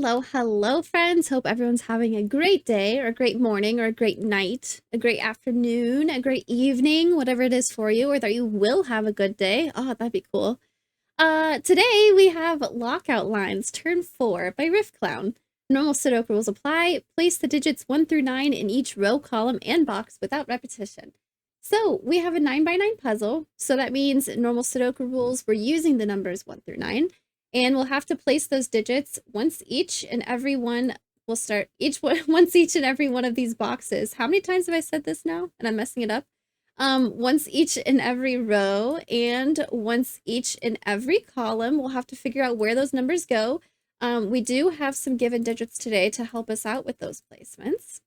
Hello, hello, friends. Hope everyone's having a great day, or a great morning, or a great night, a great afternoon, a great evening, whatever it is for you, or that you will have a good day. Oh, that'd be cool. Today we have Lockout Lines, Turn 4 by Riffclown. Normal Sudoku rules apply. Place the digits 1 through 9 in each row, column, and box without repetition. So we have a 9x9 puzzle, so that means normal Sudoku rules, we're using the numbers 1 through 9. And we'll have to place those digits once each and every one. We'll start each one once each and every one of these boxes. How many times have I said this now? And I'm messing it up. Once each in every row and once each in every column. We'll have to figure out where those numbers go. We do have some given digits today to help us out with those placements.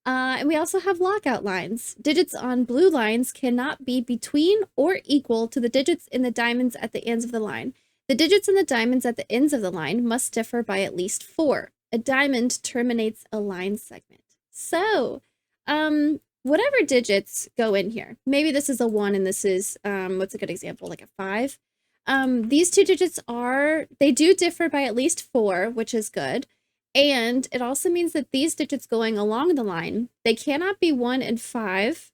And we also have lockout lines. Digits on blue lines cannot be between or equal to the digits in the diamonds at the ends of the line. The digits in the diamonds at the ends of the line must differ by at least 4. A diamond terminates a line segment. So, whatever digits go in here, maybe this is a 1 and this is, what's a good example, like a 5. These two digits they do differ by at least 4, which is good. And it also means that these digits going along the line, they cannot be 1 and 5.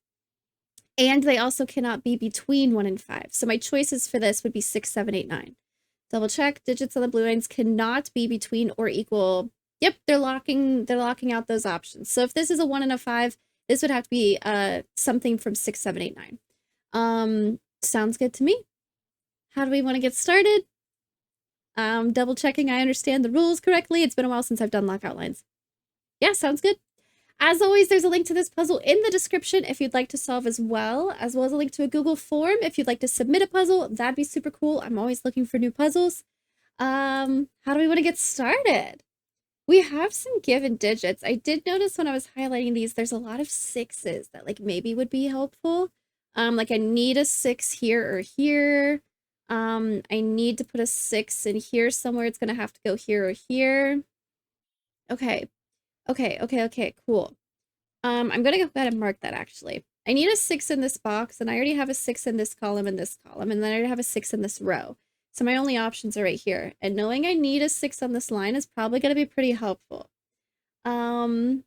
And they also cannot be between 1 and 5. So my choices for this would be 6, 7, 8, 9. Double check, digits on the blue lines cannot be between or equal. Yep, they're locking out those options. So if this is a 1 and a 5, this would have to be something from 6, 7, 8, 9. Sounds good to me. How do we want to get started? Double checking I understand the rules correctly. It's been a while since I've done lockout lines. Yeah, sounds good. As always, there's a link to this puzzle in the description if you'd like to solve as well as a link to a Google form if you'd like to submit a puzzle. That'd be super cool. I'm always looking for new puzzles. How do we want to get started? We have some given digits. I did notice when I was highlighting these, there's a lot of 6s that like maybe would be helpful. Like I need a 6 here or here. I need to put a 6 in here somewhere. It's going to have to go here or here. Okay. Okay, cool. I'm gonna go ahead and mark that actually. I need a 6 in this box, and I already have a 6 in this column and this column, and then I already have a 6 in this row. So my only options are right here. And knowing I need a 6 on this line is probably gonna be pretty helpful. Was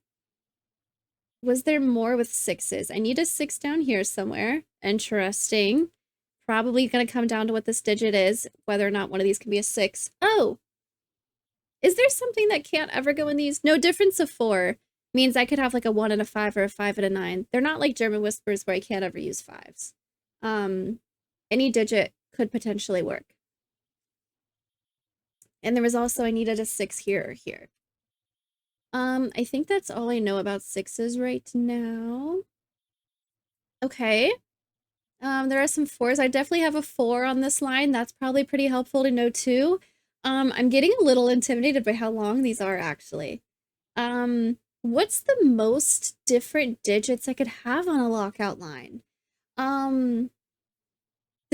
there more with 6s? I need a 6 down here somewhere. Interesting. Probably gonna come down to what this digit is, whether or not one of these can be a 6. Oh! Is there something that can't ever go in these? No, difference of 4 means I could have like a 1 and a 5 or a 5 and a 9. They're not like German whispers where I can't ever use 5s. Any digit could potentially work. And there was also, I needed a 6 here or here. I think that's all I know about 6s right now. Okay. There are some 4s. I definitely have a 4 on this line. That's probably pretty helpful to know too. I'm getting a little intimidated by how long these are actually. What's the most different digits I could have on a lockout line? The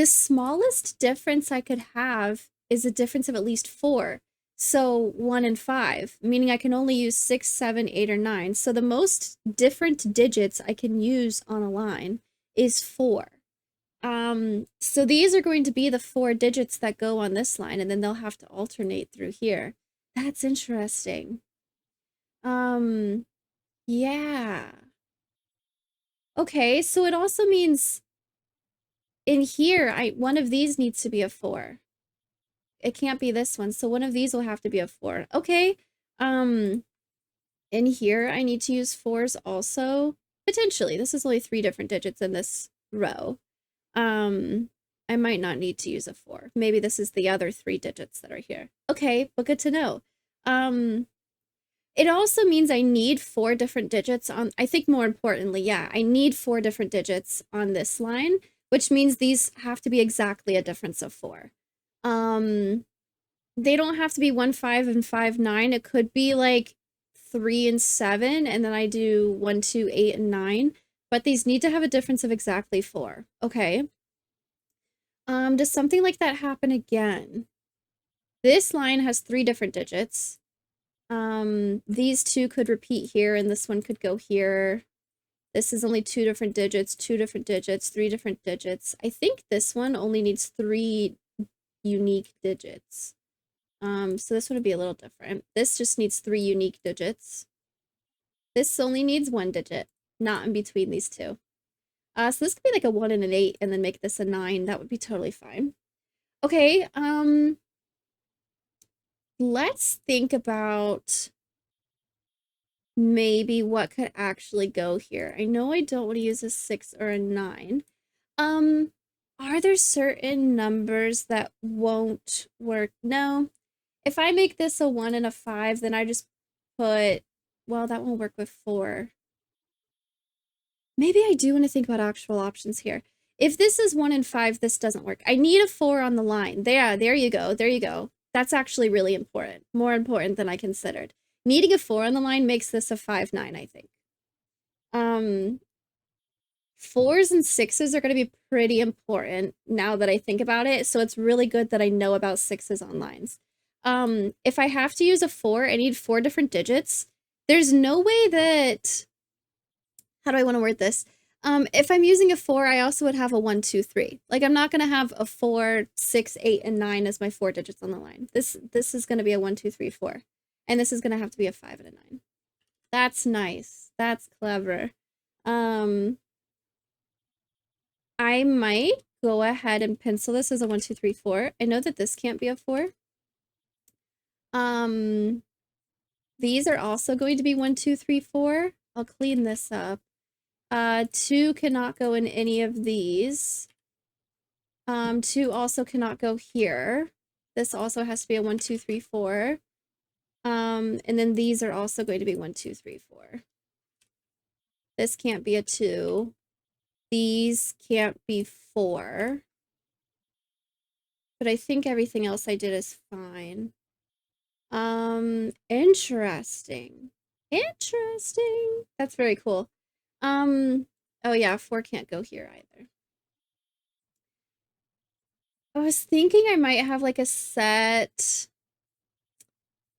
smallest difference I could have is a difference of at least 4. So 1 and 5, meaning I can only use 6, 7, 8, or 9. So the most different digits I can use on a line is 4. So these are going to be the 4 digits that go on this line, and then they'll have to alternate through here. That's interesting. Yeah. Okay, so it also means in here, one of these needs to be a 4. It can't be this one, so one of these will have to be a 4. Okay, in here, I need to use 4s also. Potentially, this is only 3 different digits in this row. I might not need to use a 4. Maybe this is the other 3 digits that are here. Okay, but good to know. It also means I need 4 different digits on, I think more importantly, yeah, I need 4 different digits on this line, which means these have to be exactly a difference of 4. They don't have to be 1, 5, and 5, 9. It could be like 3 and 7, and then I do 1, 2, 8, and 9. But these need to have a difference of exactly 4. Okay. Does something like that happen again? This line has 3 different digits. These 2 could repeat here, and this one could go here. This is only 2 different digits, 2 different digits, 3 different digits. I think this one only needs 3 unique digits. So this one would be a little different. This just needs 3 unique digits. This only needs 1 digit, not in between these two. So this could be like a 1 and an 8 and then make this a 9. That would be totally fine. Okay, let's think about maybe what could actually go here. I know I don't want to use a 6 or a 9. Are there certain numbers that won't work? No. If I make this a 1 and a 5, then I just put, well, that won't work with 4. Maybe I do want to think about actual options here. If this is 1 and 5, this doesn't work. I need a 4 on the line. There you go. There you go. That's actually really important. More important than I considered. Needing a 4 on the line makes this a 5-9, I think. 4s and 6s are going to be pretty important now that I think about it. So it's really good that I know about 6s on lines. If I have to use a 4, I need 4 different digits. There's no way that, how do I want to word this? If I'm using a 4, I also would have a 1, 2, 3. Like, I'm not going to have a 4, 6, 8, and 9 as my 4 digits on the line. This is going to be a 1, 2, 3, 4. And this is going to have to be a 5 and a 9. That's nice. That's clever. I might go ahead and pencil this as a 1, 2, 3, 4. I know that this can't be a 4. These are also going to be 1, 2, 3, 4. I'll clean this up. 2 cannot go in any of these. 2 also cannot go here. This also has to be a 1, 2, 3, 4. And then these are also going to be 1, 2, 3, 4. This can't be a 2. These can't be 4. But I think everything else I did is fine. Interesting. Interesting. That's very cool. Oh yeah, 4 can't go here either. I was thinking I might have like a set,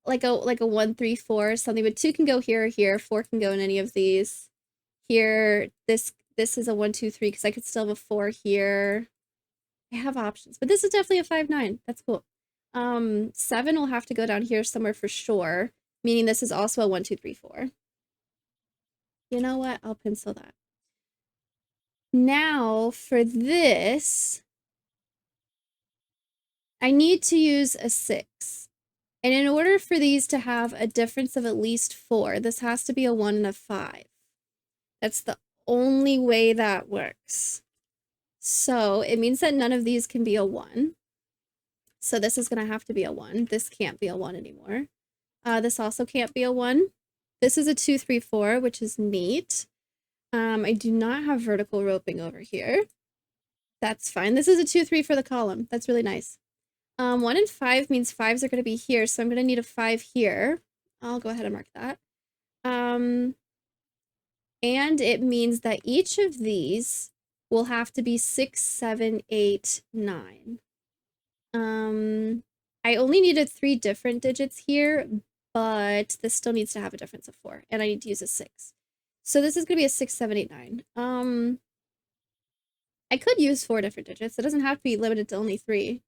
like a 1, 3, 4 or something, but 2 can go here or here, 4 can go in any of these. Here, this is a 1, 2, 3 because I could still have a 4 here. I have options, but this is definitely a 5, 9. That's cool. 7 will have to go down here somewhere for sure, meaning this is also a 1, 2, 3, 4. You know what? I'll pencil that. Now for this, I need to use a 6. And in order for these to have a difference of at least 4, this has to be a 1 and a 5. That's the only way that works. So it means that none of these can be a 1. So this is going to have to be a 1. This can't be a 1 anymore. This also can't be a 1. This is a 2, 3, 4, which is neat. I do not have vertical roping over here. That's fine. This is a 2, 3 for the column. That's really nice. 1 and 5 means 5s are going to be here, so I'm going to need a 5 here. I'll go ahead and mark that. And it means that each of these will have to be 6, 7, 8, 9. I only needed 3 different digits here, but this still needs to have a difference of 4, and I need to use a 6. So this is going to be a 6, 7, 8, 9. I could use 4 different digits. It doesn't have to be limited to only 3.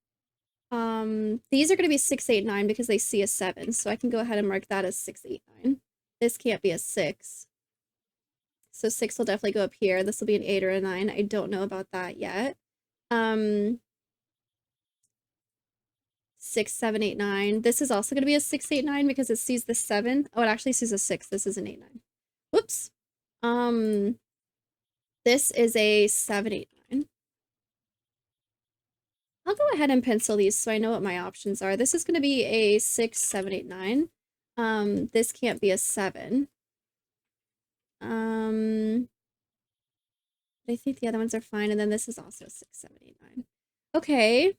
These are going to be 6, 8, 9 because they see a 7, so I can go ahead and mark that as 6, 8, 9. This can't be a 6. So 6 will definitely go up here. This will be an 8 or a 9. I don't know about that yet. 6, 7, 8, 9. This is also going to be a 6, 8, 9 because it sees the 7. Oh, it actually sees a 6. This is an 8, 9. Whoops. This is a 7, 8, 9. I'll go ahead and pencil these so I know what my options are. This is going to be a 6, 7, 8, 9. This can't be a 7. I think the other ones are fine, and then this is also a 6, 7, 8, 9. Okay.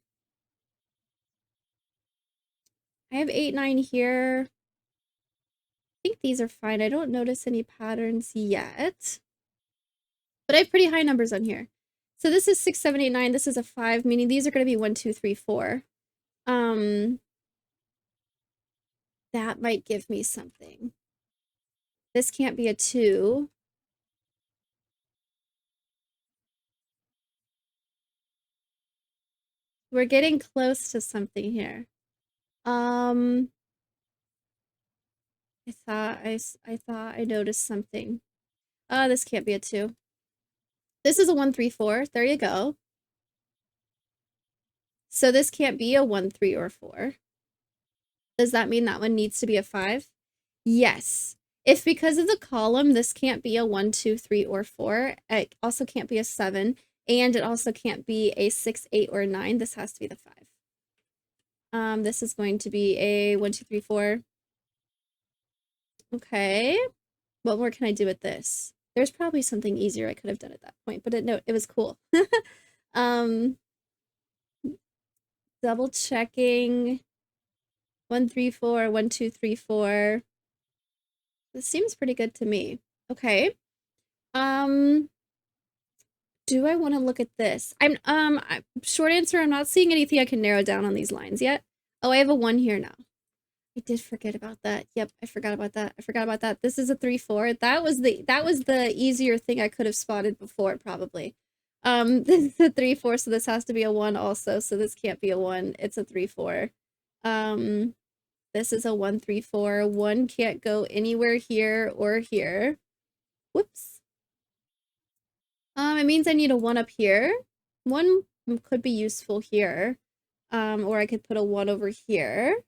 I have 8, 9 here. I think these are fine. I don't notice any patterns yet. But I have pretty high numbers on here. So this is 6, 7, 8, 9. This is a 5, meaning these are going to be 1, 2, 3, 4. That might give me something. This can't be a 2. We're getting close to something here. Um, I thought I noticed something. This can't be a 2. This is a 1, 3, 4. There you go. So this can't be a 1, 3, or 4. Does that mean that one needs to be a 5? Yes. If because of the column, this can't be a 1, 2, 3, or 4, it also can't be a 7, and it also can't be a 6, 8, or 9. This has to be the 5. This is going to be a 1, 2, 3, 4. Okay. What more can I do with this? There's probably something easier I could have done at that point, but no, it was cool. um, double checking. 1, 3, 4, 1, 2, 3, 4. This seems pretty good to me. Okay. Um, do I want to look at this? Short answer, I'm not seeing anything I can narrow down on these lines yet. Oh, I have a 1 here now. I did forget about that. Yep, I forgot about that. I forgot about that. This is a 3, 4. That was the easier thing I could have spotted before, probably. This is a 3, 4, so this has to be a 1 also, so this can't be a 1. It's a 3, 4. This is a 1, 3, 4. 1 can't go anywhere here or here. Whoops. It means I need a 1 up here. 1 could be useful here. Or I could put a 1 over here.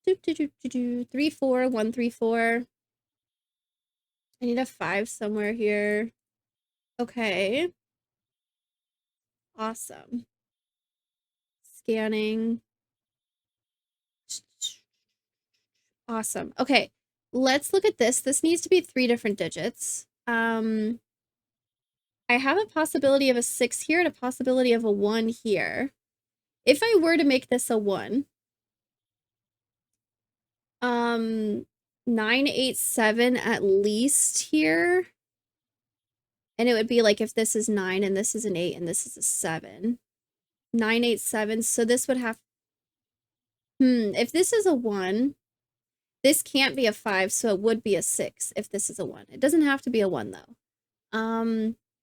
3, 4, 1, 3, 4. I need a 5 somewhere here. Okay. Awesome. Scanning. Awesome. Okay. Let's look at this. This needs to be 3 different digits. I have a possibility of a 6 here and a possibility of a 1 here. If I were to make this a 1, 9, 8, 7 at least here. And it would be like if this is 9 and this is an 8 and this is a 7. 9, 8, 7. So this would have... if this is a 1, this can't be a 5, so it would be a 6 if this is a 1. It doesn't have to be a 1, though.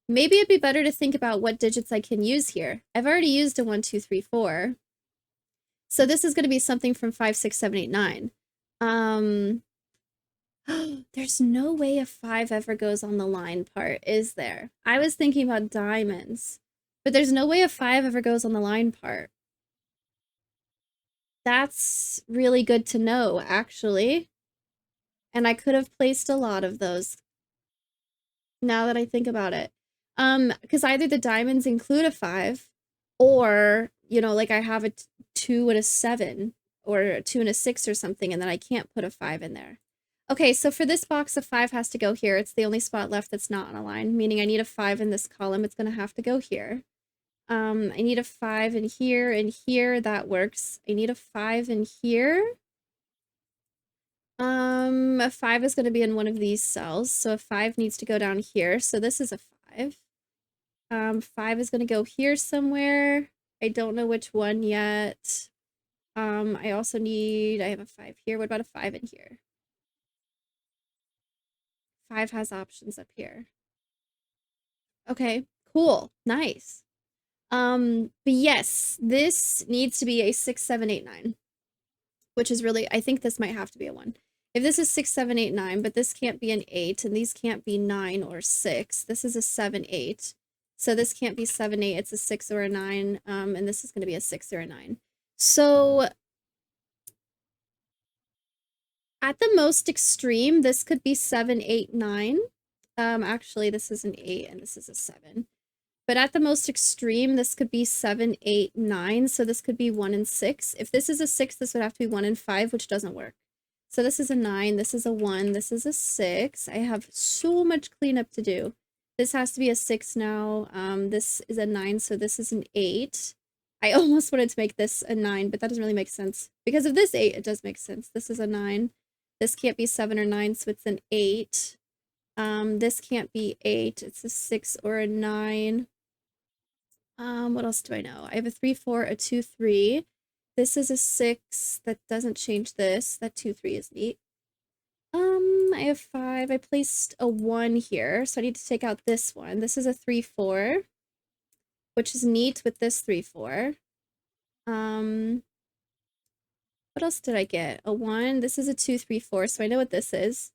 Maybe it'd be better to think about what digits I can use here. I've already used a 1, 2, 3, 4. So this is going to be something from 5, 6, 7, 8, 9. There's no way a 5 ever goes on the line part, is there? I was thinking about diamonds, but there's no way a 5 ever goes on the line part. That's really good to know, actually. And I could have placed a lot of those now that I think about it. Because either the diamonds include a 5, or, like I have a 2 and a 7, or a 2 and a 6 or something, and then I can't put a 5 in there. Okay, so for this box, a 5 has to go here. It's the only spot left that's not on a line, meaning I need a 5 in this column. It's going to have to go here. I need a 5 in here and here. That works. I need a 5 in here. A 5 is going to be in one of these cells, so a 5 needs to go down here. So this is a 5. 5 is going to go here somewhere. I don't know which one yet. I have a 5 here. What about a 5 in here? 5 has options up here. Okay, cool. Nice. But yes, this needs to be a 6, 7, 8, 9, which is really, I think this might have to be a 1. If this is 6, 7, 8, 9, but this can't be an 8, and these can't be 9 or 6. This is a 7, 8. So this can't be 7, 8. It's a 6 or a 9. And this is going to be a 6 or a 9. So at the most extreme, this could be 7, 8, 9. Actually, this is an 8 and this is a 7. But at the most extreme, this could be 7, 8, 9. So this could be 1 and 6. If this is a 6, this would have to be 1 and 5, which doesn't work. So this is a 9, this is a 1, this is a 6. I have so much cleanup to do. This has to be a 6 now. This is a 9, so this is an 8. I almost wanted to make this a 9, but that doesn't really make sense. Because of this 8, it does make sense. This is a 9. This can't be 7 or 9, so it's an 8. This can't be 8. It's a 6 or a 9. What else do I know? I have a 3, 4, a 2, 3. This is a 6. That doesn't change this. That 2, 3 is neat. I have 5. I placed a 1 here, so I need to take out this one. This is a 3, 4, which is neat with this 3, 4. What else did I get? A 1. This is a 2, 3, 4, so I know what this is.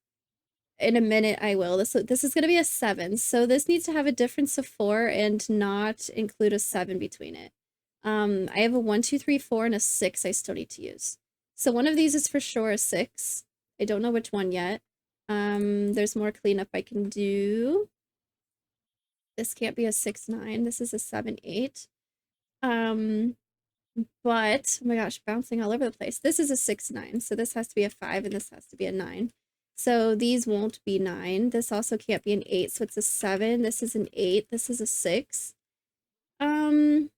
In a minute, I will. This is going to be a 7, so this needs to have a difference of 4 and not include a 7 between it. I have a 1, 2, 3, 4, and a 6 I still need to use. So one of these is for sure a 6. I don't know which one yet. There's more cleanup I can do. This can't be a 6, 9. This is a 7, 8. But, oh my gosh, bouncing all over the place. This is a 6, 9. So this has to be a 5 and this has to be a 9. So these won't be 9. This also can't be an 8. So it's a 7. This is an 8. This is a 6. 2,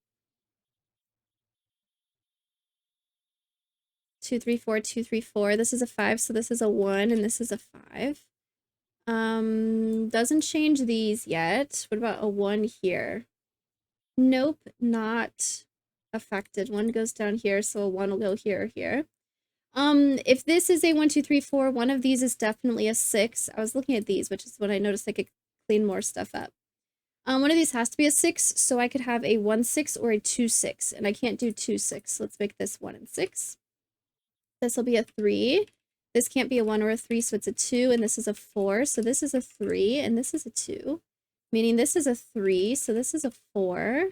3, 4, 2, 3, 4. This is a 5. So this is a 1 and this is a 5. Doesn't change these yet. What about a 1 here? Nope, not affected. 1 goes down here, so a 1 will go here or here. If this is a 1, 2, 3, 4, one of these is definitely a 6. I was looking at these, which is when I noticed I could clean more stuff up. One of these has to be a 6, so I could have a 1, 6 or a 2, 6, and I can't do 2, 6. So let's make this 1 and 6. This will be a 3. This can't be a 1 or a 3, so it's a 2, and this is a 4. So this is a 3, and this is a 2. Meaning this is a 3, so this is a 4.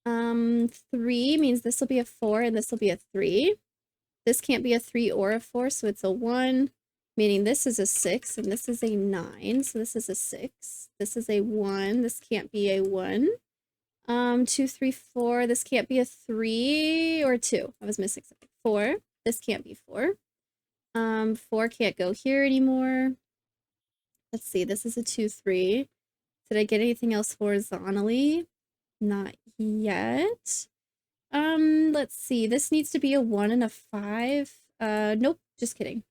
3 means this will be a 4, and this will be a 3. This can't be a 3 or a 4, so it's a 1. Meaning this is a 6, and this is a 9, so this is a 6. This is a 1. This can't be a 1. 2, 3, 4. This can't be a 3 or 2. I was missing something. 4. This can't be 4. 4 can't go here anymore. Let's see. This is a 2, 3. Did I get anything else horizontally? Not yet. Let's see. This needs to be a 1 and a 5. Nope. Just kidding.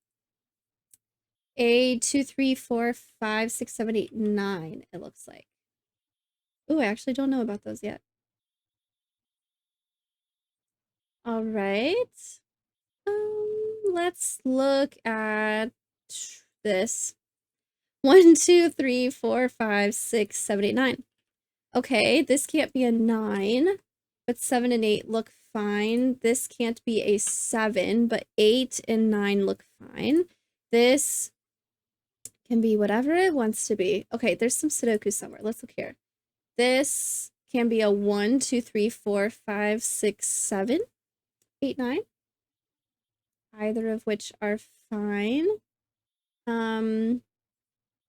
A 2, 3, 4, 5, 6, 7, 8, 9, it looks like. Oh, I actually don't know about those yet. All right. Let's look at this. 1, 2, 3, 4, 5, 6, 7, 8, 9. Okay, this can't be a 9, but 7 and 8 look fine. This can't be a 7, but 8 and 9 look fine. This can be whatever it wants to be. Okay, there's some Sudoku somewhere. Let's look here. This can be a 1, 2, 3, 4, 5, 6, 7, 8, 9. Either of which are fine.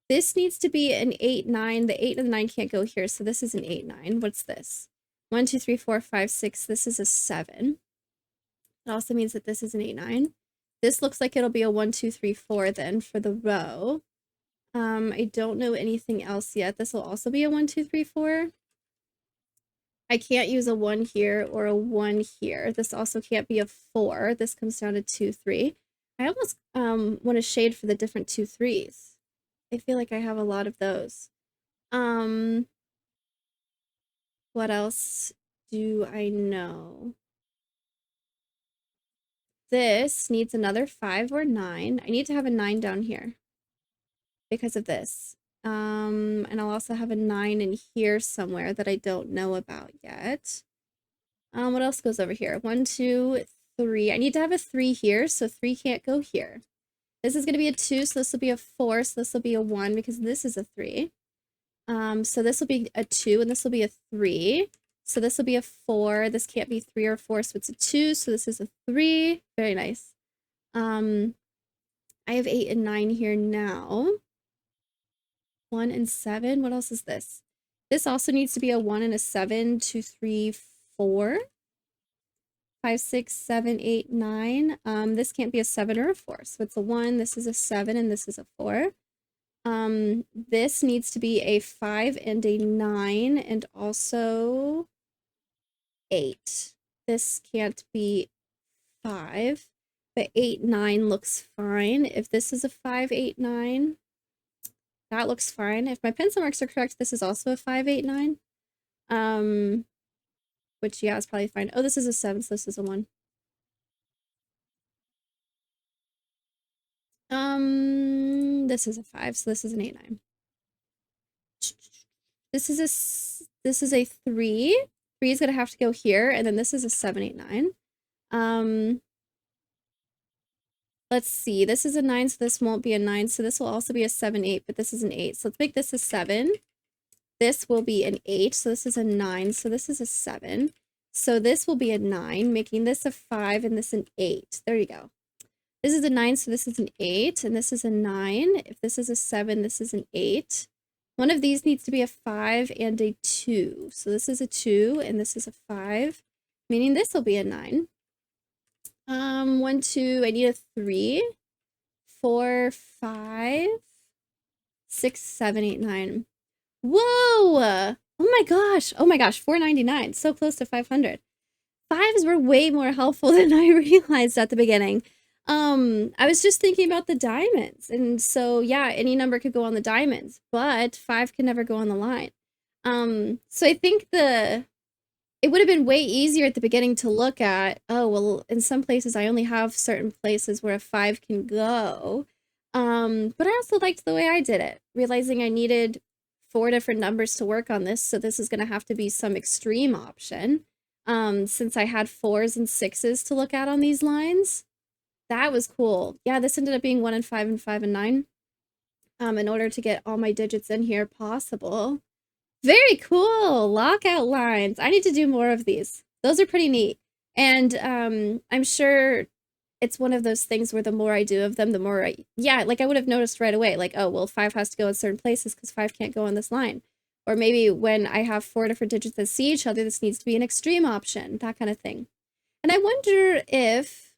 This needs to be an 8, 9. The 8 and the 9 can't go here, so this is an 8, 9. What's this? 1, 2, 3, 4, 5, 6. This is a 7. It also means that this is an 8, 9. This looks like it'll be a 1, 2, 3, 4 then for the row. I don't know anything else yet. This will also be a 1, 2, 3, 4. I can't use a 1 here or a 1 here. This also can't be a 4. This comes down to 2, 3. I almost want to shade for the different 2, 3s. I feel like I have a lot of those. What else do I know? This needs another 5 or 9. I need to have a 9 down here because of this. And I'll also have a 9 in here somewhere that I don't know about yet. What else goes over here? 1, 2, 3. I need to have a 3 here, so 3 can't go here. This is going to be a 2, so this will be a 4, so this will be a 1 because this is a 3. So this will be a 2, and this will be a 3. So this will be a 4. This can't be 3 or 4, so it's a 2, so this is a 3. Very nice. I have 8 and 9 here now. 1 and 7. What else is this? This also needs to be a 1 and a 7. 2, 3, 4. 5, 6, 7, 8, 9. This can't be a 7 or a 4. So it's a 1, this is a 7, and this is a 4. This needs to be a 5 and a 9, and also 8. This can't be 5, but 8, 9 looks fine. If this is a 5, 8, 9, that looks fine. If my pencil marks are correct, this is also a 5, 8, 9. Which, yeah, is probably fine. Oh, this is a 7, so this is a 1. This is a 5, so this is an 8, 9. This is a 3. 3 is gonna have to go here, and then this is a 7, 8, 9. let's see. This is a 9, so this won't be a 9. So this will also be a 7, 8, but this is an 8. So let's make this a 7. This will be an 8, so this is a 9, so this is a 7. So this will be a 9, making this a 5 and this an 8. There you go. This is a 9, so this is an 8, and this is a 9. If this is a 7, this is an 8. One of these needs to be a 5 and a 2. So this is a 2, and this is a 5, meaning this will be a 9. 1, 2, I need a 3, 4, 5, 6, 7, 8, 9. Whoa! Oh my gosh, 499, so close to 500. 5s were way more helpful than I realized at the beginning. I was just thinking about the diamonds, and so yeah, any number could go on the diamonds, but 5 can never go on the line. So I think it would have been way easier at the beginning to look at, oh, well, in some places I only have certain places where a 5 can go. But I also liked the way I did it, realizing I needed 4 different numbers to work on this, so this is going to have to be some extreme option. Since I had 4s and 6s to look at on these lines. That was cool. Yeah, this ended up being 1 and 5 and 5 and 9. In order to get all my digits in here possible. Very cool. Lockout lines. I need to do more of these. Those are pretty neat. And I'm sure it's one of those things where the more I do of them, the more like I would have noticed right away, like, oh, well, 5 has to go in certain places because 5 can't go on this line. Or maybe when I have 4 different digits that see each other, this needs to be an extreme option, that kind of thing. And I wonder if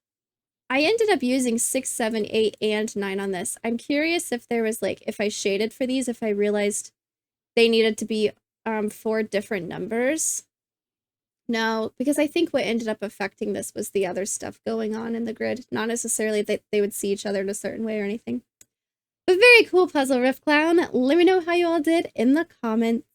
I ended up using 6, 7, 8, and 9 on this. I'm curious if there was, like, if I shaded for these, if I realized they needed to be 4 different numbers. No, because I think what ended up affecting this was the other stuff going on in the grid. Not necessarily that they would see each other in a certain way or anything. But very cool puzzle, Riffclown. Let me know how you all did in the comments.